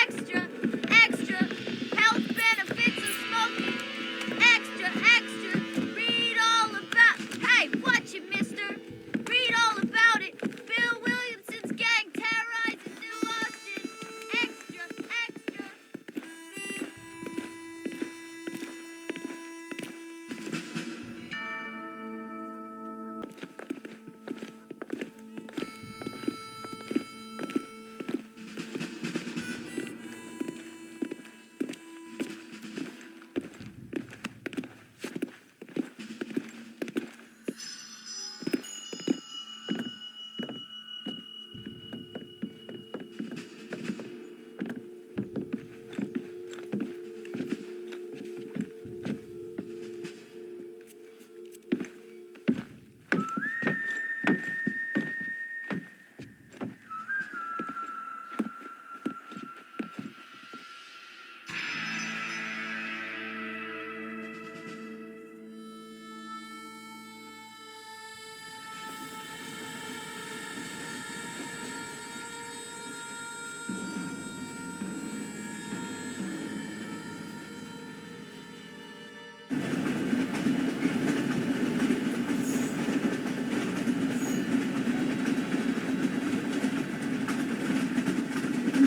Extra, extra, health benefits of smoking. Extra, extra, read all about. Hey, watch it, mister. Read all about it. Bill Williamson's gang terrorizes New Austin. Extra, extra.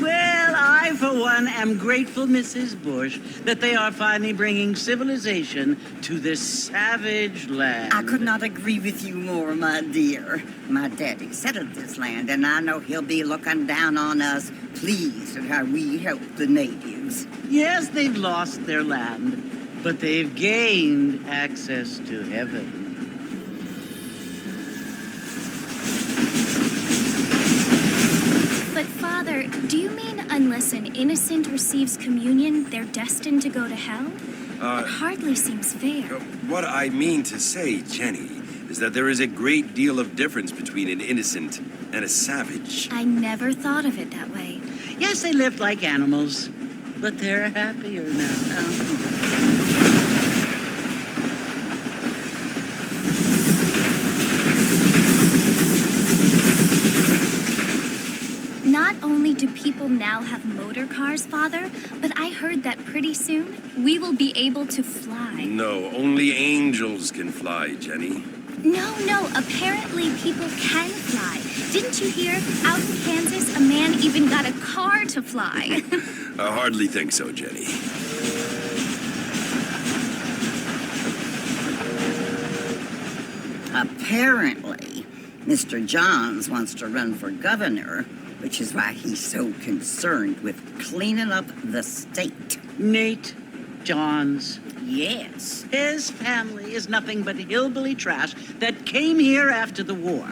Well, I, for one, am grateful, Mrs. Bush, that they are finally bringing civilization to this savage land. I could not agree with you more, my dear. My daddy settled this land, and I know he'll be looking down on us, pleased at how we help the natives. Yes, they've lost their land, but they've gained access to heaven. But Father, do you mean unless an innocent receives communion, they're destined to go to hell? That hardly seems fair. What I mean to say, Jenny, is that there is a great deal of difference between an innocent and a savage. I never thought of it that way. Yes, they lived like animals, but they're happier now. Not only do people now have motor cars, Father, but I heard that pretty soon we will be able to fly. No, only angels can fly, Jenny. No, apparently people can fly. Didn't you hear? Out in Kansas, a man even got a car to fly. I hardly think so, Jenny. Apparently, Mr. Johns wants to run for governor, which is why he's so concerned with cleaning up the state. Nate Johns. Yes. His family is nothing but hillbilly trash that came here after the war.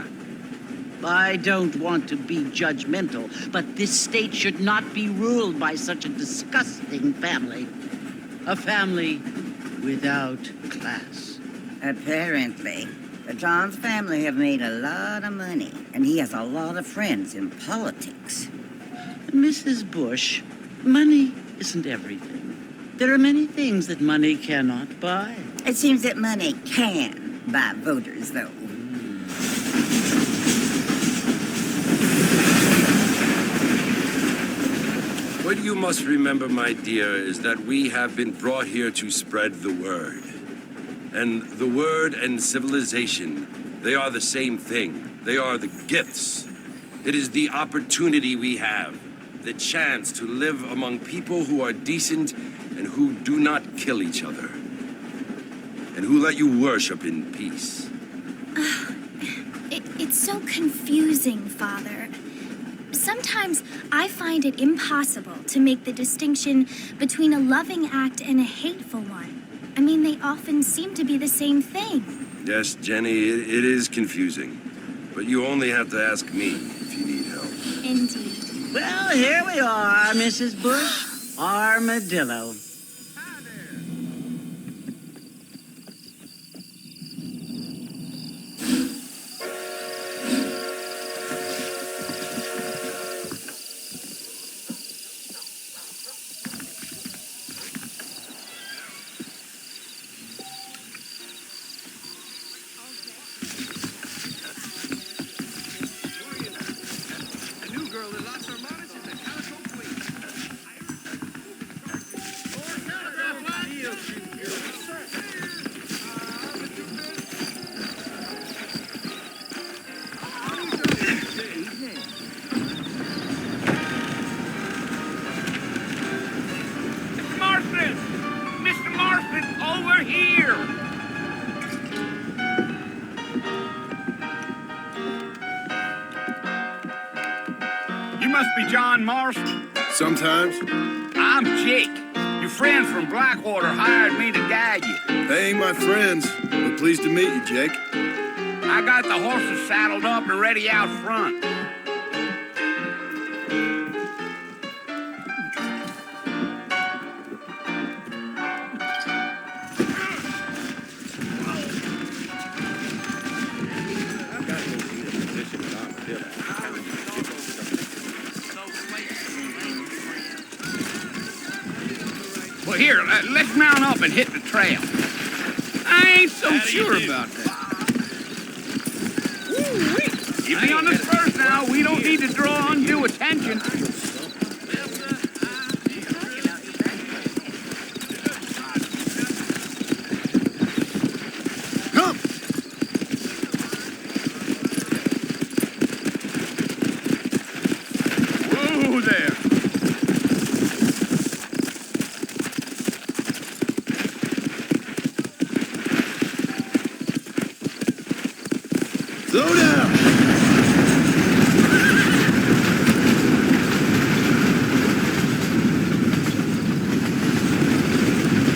I don't want to be judgmental, but this state should not be ruled by such a disgusting family. A family without class. Apparently. The Johns family have made a lot of money, and he has a lot of friends in politics. Mrs. Bush, money isn't everything. There are many things that money cannot buy. It seems that money can buy voters, though. What you must remember, my dear, is that we have been brought here to spread the word. And the word and civilization, they are the same thing. They are the gifts. It is the opportunity we have, the chance to live among people who are decent and who do not kill each other, and who let you worship in peace. It's so confusing, Father. Sometimes I find it impossible to make the distinction between a loving act and a hateful one. I mean, they often seem to be the same thing. Yes, Jenny, it is confusing. But you only have to ask me if you need help. Indeed. Well, here we are, Mrs. Bush. Armadillo. Mr. Marston, over here! You must be John Marston. Sometimes. I'm Jake. Your friends from Blackwater hired me to guide you. They ain't my friends. But pleased to meet you, Jake. I got the horses saddled up and ready out front. Well, here, let's mount up and hit the trail. I ain't so sure about that. Get me on the spurs now. We don't need to draw undue attention. Come! Whoa there. Slow down!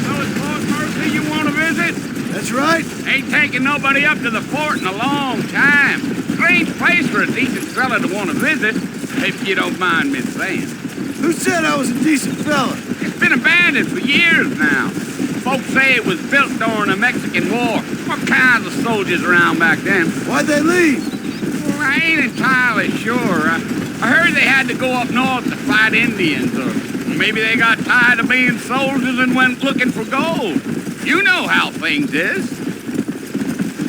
So it's Fort Mercy you want to visit? That's right. Ain't taking nobody up to the fort in a long time. Strange place for a decent fella to want to visit, if you don't mind me saying. Who said I was a decent fella? It's been abandoned for years now. Folks say it was built during the Mexican War. What kinds of soldiers around back then? Why'd they leave? Well, I ain't entirely sure. I heard they had to go up north to fight Indians, or maybe they got tired of being soldiers and went looking for gold. You know how things is.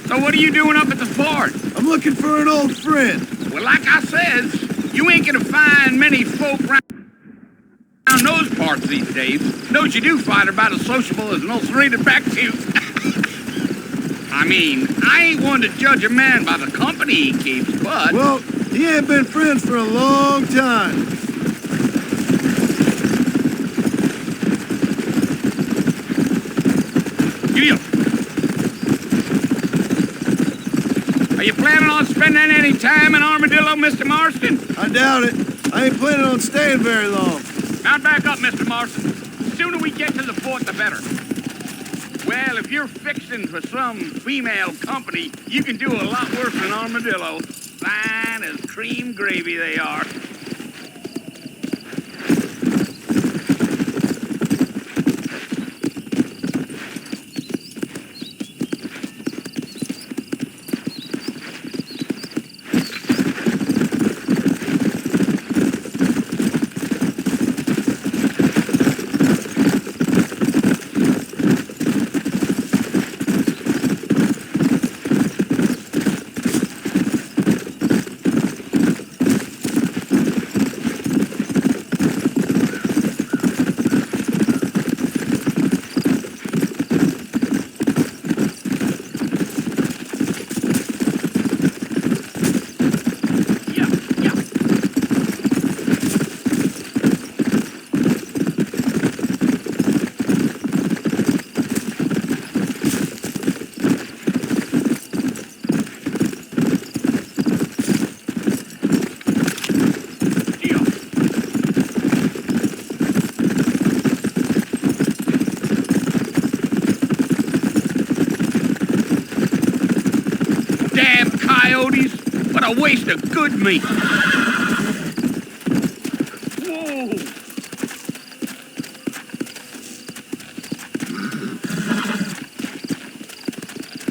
So what are you doing up at the fort? I'm looking for an old friend. Well, like I says, you ain't gonna find many folk around those parts these days. Those you do find are about as sociable as an old serrated back tooth. I mean, I ain't one to judge a man by the company he keeps, but... Well, he ain't been friends for a long time. Giddy-up. Are you planning on spending any time in Armadillo, Mr. Marston? I doubt it. I ain't planning on staying very long. Mount back up, Mr. Marston. The sooner we get to the fort, the better. Well, if you're fixing for some female company, you can do a lot worse than Armadillo. Fine as cream gravy they are. What a waste of good meat. Whoa.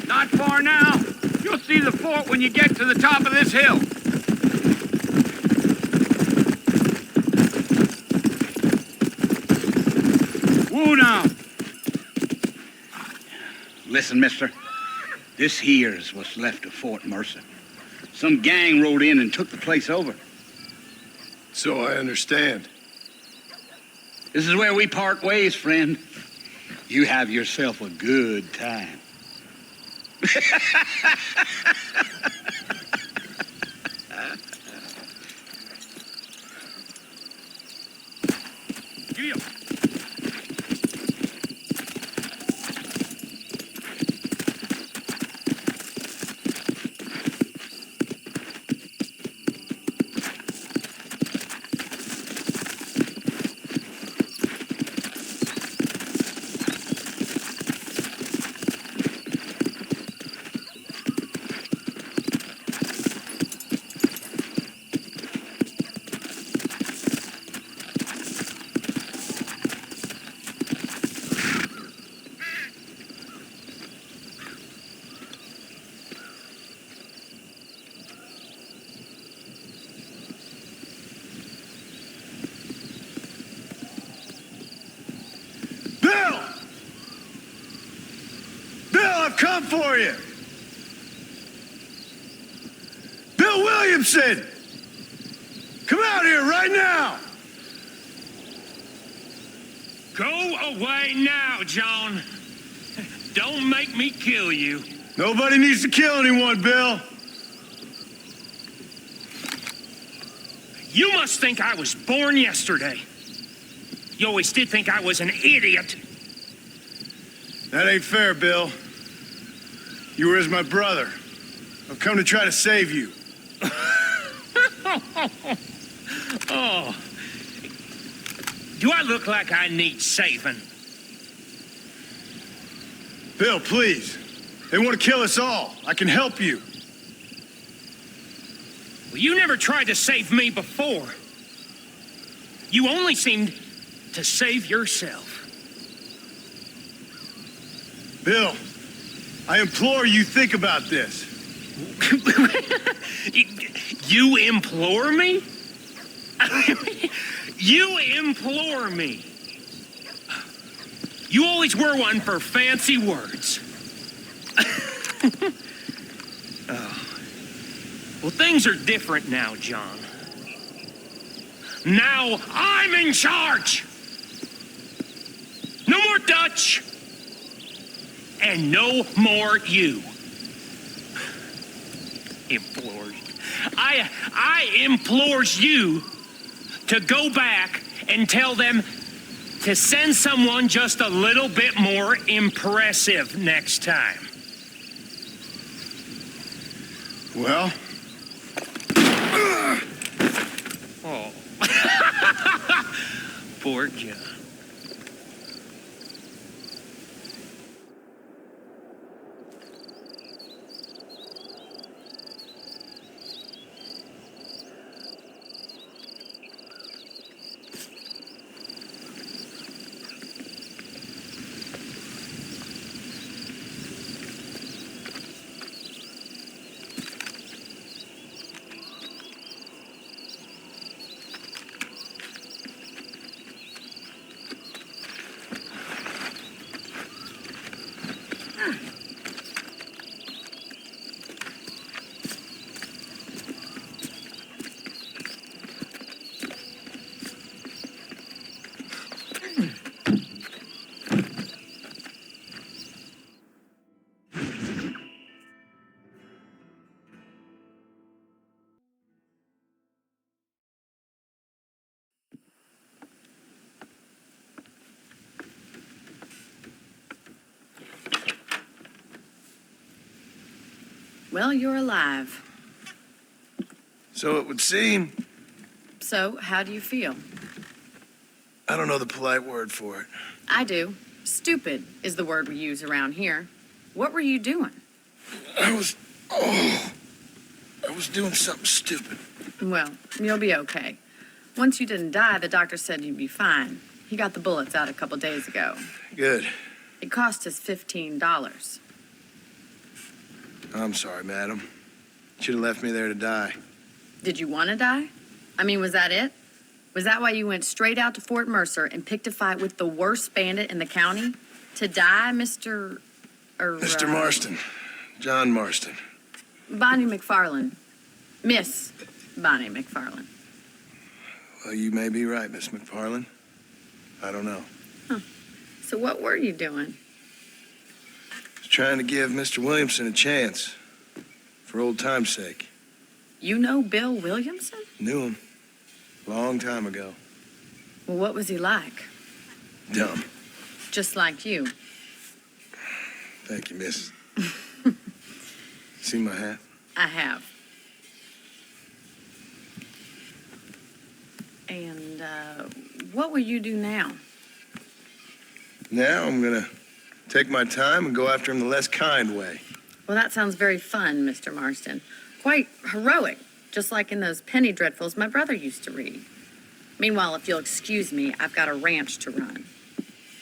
Not far now. You'll see the fort when you get to the top of this hill. Whoa now. Listen, mister. This here's what's left of Fort Mercer. Some gang rode in and took the place over. So I understand. This is where we part ways, friend. You have yourself a good time. Giddy-up. Come for you. Bill Williamson! Come out here right now! Go away now, John. Don't make me kill you. Nobody needs to kill anyone, Bill. You must think I was born yesterday. You always did think I was an idiot. That ain't fair, Bill. You were as my brother. I've come to try to save you. Oh. Do I look like I need saving? Bill, please. They want to kill us all. I can help you. Well, you never tried to save me before. You only seemed to save yourself. Bill, I implore you, think about this. You implore me? You implore me. You always were one for fancy words. Oh. Well, things are different now, John. Now I'm in charge. No more Dutch. And no more you. Implores. I implores you to go back and tell them to send someone just a little bit more impressive next time. Well? Oh. Poor John. Well, you're alive. So it would seem. So, how do you feel? I don't know the polite word for it. I do. Stupid is the word we use around here. What were you doing? I was was doing something stupid. Well, you'll be okay. Once you didn't die, the doctor said you'd be fine. He got the bullets out a couple days ago. Good. It cost us $15. I'm sorry, madam. Should have left me there to die. Did you want to die? I mean, was that it? Was that why you went straight out to Fort Mercer and picked a fight with the worst bandit in the county? To die, Mr. Mr. Marston. John Marston. Bonnie McFarland. Miss Bonnie McFarland. Well, you may be right, Miss McFarland. I don't know. So what were you doing? Was trying to give Mr. Williamson a chance. For old time's sake. You know Bill Williamson? Knew him. Long time ago. Well, what was he like? Dumb. Just like you. Thank you, miss. See my hat? I have. And, what will you do now? Now I'm gonna take my time and go after him the less kind way. Well, that sounds very fun, Mr. Marston. Quite heroic, just like in those penny dreadfuls my brother used to read. Meanwhile, if you'll excuse me, I've got a ranch to run.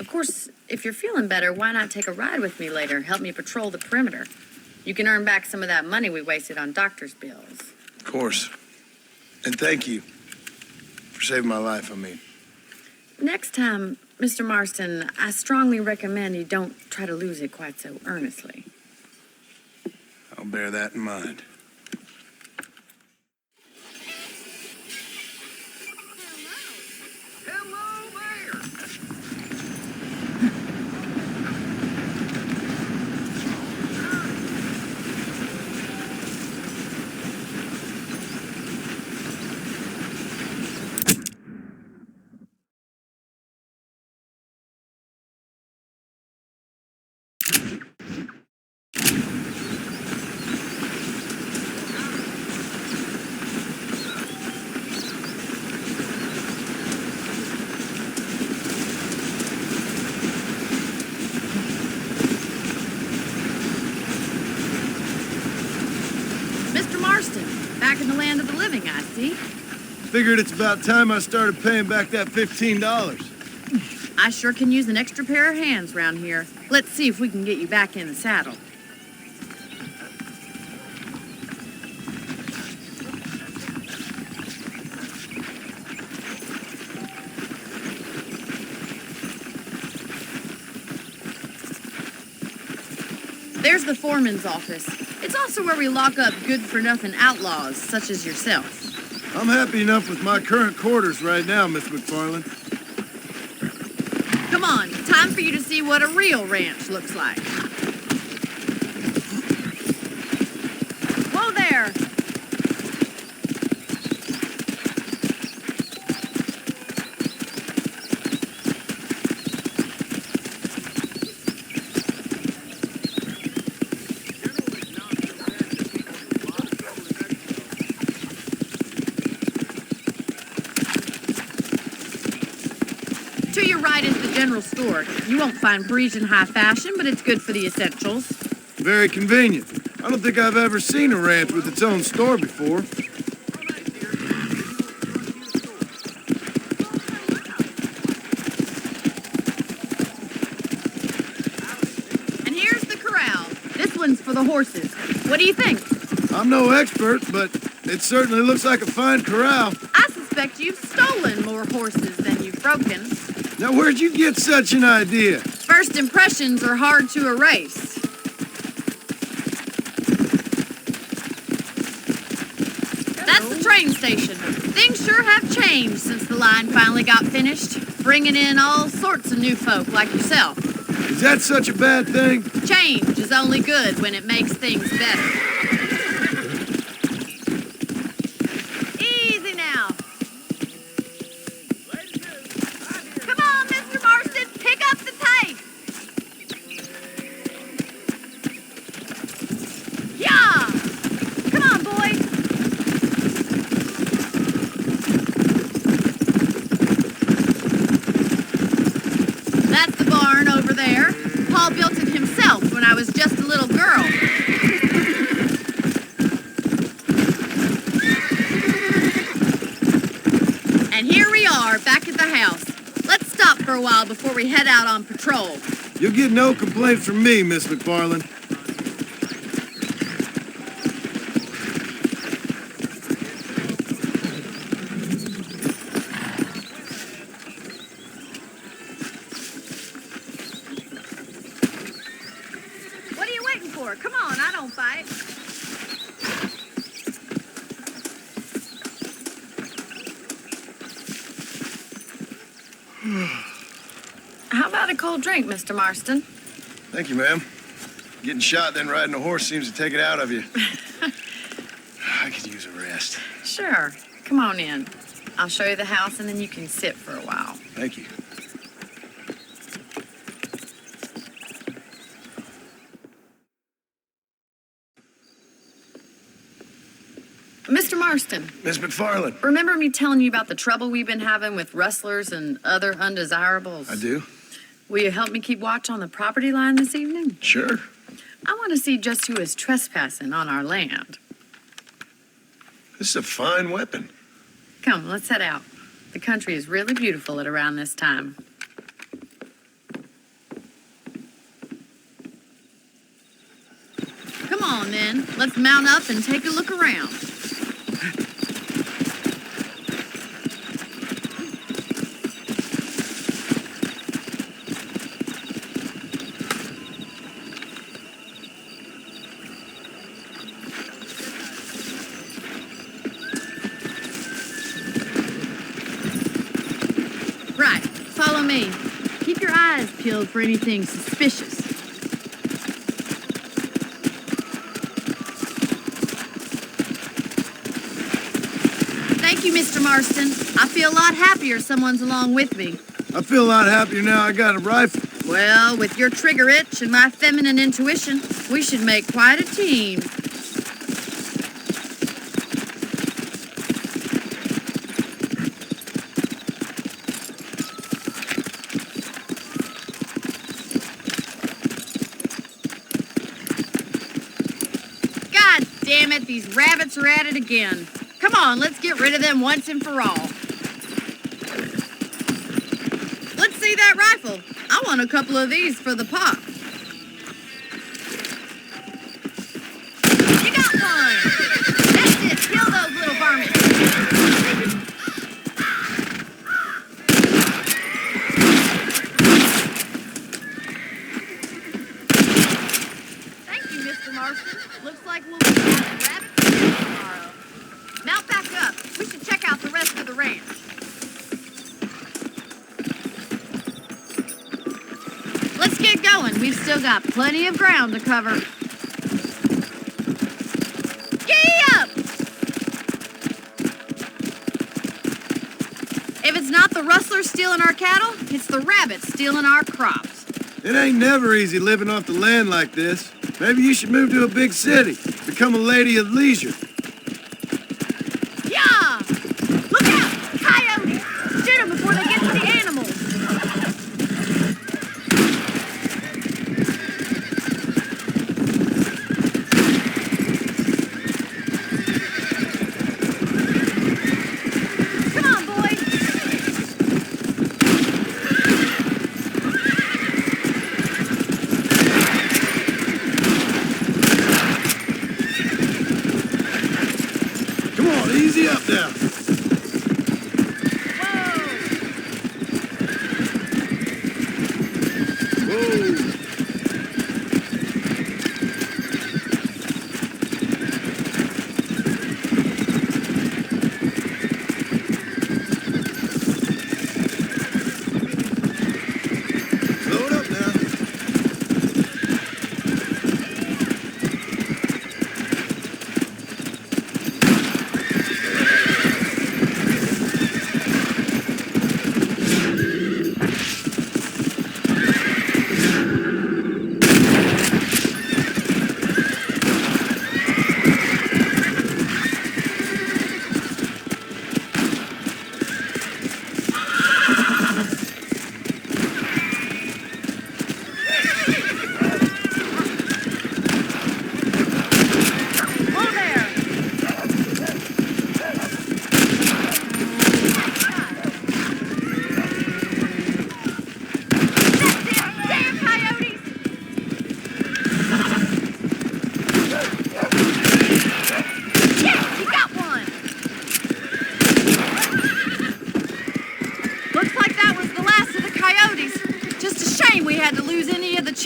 Of course, if you're feeling better, why not take a ride with me later? Help me patrol the perimeter. You can earn back some of that money we wasted on doctor's bills. Of course. And thank you for saving my life, I mean. Next time, Mr. Marston, I strongly recommend you don't try to lose it quite so earnestly. I'll bear that in mind. Hello there. Mr. Marston, back in the land of the living, I see. Figured it's about time I started paying back that $15. I sure can use an extra pair of hands round here. Let's see if we can get you back in the saddle. There's the foreman's office. It's also where we lock up good-for-nothing outlaws, such as yourself. I'm happy enough with my current quarters right now, Miss McFarland. Come on, time for you to see what a real ranch looks like. Whoa there! To your right is the general store. You won't find Parisian high fashion, but it's good for the essentials. Very convenient. I don't think I've ever seen a ranch with its own store before. And here's the corral. This one's for the horses. What do you think? I'm no expert, but it certainly looks like a fine corral. I suspect you've stolen more horses than you've broken. Now, where'd you get such an idea? First impressions are hard to erase. That's the train station. Things sure have changed since the line finally got finished, bringing in all sorts of new folk like yourself. Is that such a bad thing? Change is only good when it makes things better. Easy now. Come on, Mr. Marston, pick up the pace. Yeah! Come on, boys. That's the barn over there. Paul built it himself when I was just a little girl. head out on patrol. You'll get no complaints from me, Miss McFarland. What are you waiting for? Come on, I don't fight. How about a cold drink, Mr. Marston? Thank you, ma'am. Getting shot, then riding a horse seems to take it out of you. I could use a rest. Sure. Come on in. I'll show you the house, and then you can sit for a while. Thank you. Mr. Marston, Miss McFarland. remember me telling you about the trouble we've been having with rustlers and other undesirables? I do. Will you help me keep watch on the property line this evening? Sure. I want to see just who is trespassing on our land. This is a fine weapon. Come, let's head out. The country is really beautiful at around this time. Come on, then. Let's mount up and take a look around. Right, follow me. Keep your eyes peeled for anything suspicious. Thank you, Mr. Marston. I feel a lot happier someone's along with me. I feel a lot happier now I got a rifle. Well, with your trigger itch and my feminine intuition, we should make quite a team. God damn it, these rabbits are at it again. Come on, let's get rid of them once and for all. Let's see that rifle. I want a couple of these for the pop. You got one. That's it. Kill those little varmints. Thank you, Mr. Marston. Looks like we'll be having rabbits again tomorrow. Mount back up. We should check out the rest of the ranch. Let's get going. We've still got plenty of ground to cover. Giddy up! If it's not the rustlers stealing our cattle, it's the rabbits stealing our crops. It ain't never easy living off the land like this. Maybe you should move to a big city. Become a lady of leisure. Yeah! Look out! Coyotes! Shoot them before they get to the animals. Come on, boys.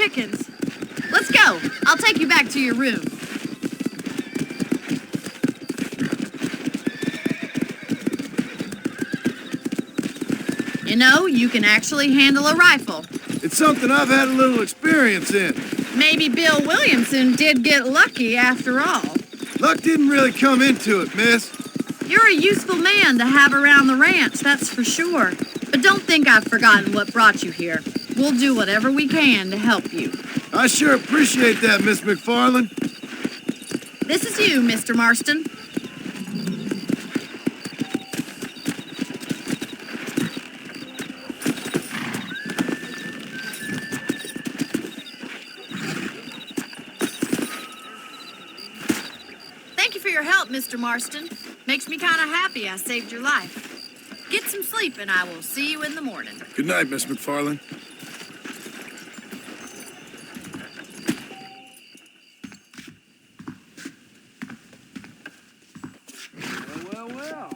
chickens. Let's go. I'll take you back to your room. You know, you can actually handle a rifle. It's something I've had a little experience in. Maybe Bill Williamson did get lucky after all. Luck didn't really come into it, miss. You're a useful man to have around the ranch, that's for sure. But don't think I've forgotten what brought you here. We'll do whatever we can to help you. I sure appreciate that, Miss McFarland. This is you, Mr. Marston. Thank you for your help, Mr. Marston. Makes me kind of happy I saved your life. Get some sleep and I will see you in the morning. Good night, Miss McFarland. Well.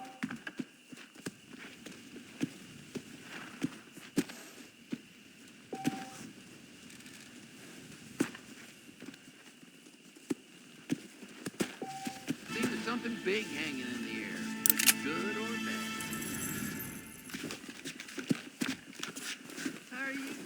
Seems there's something big hanging in the air. Good or bad. How are you?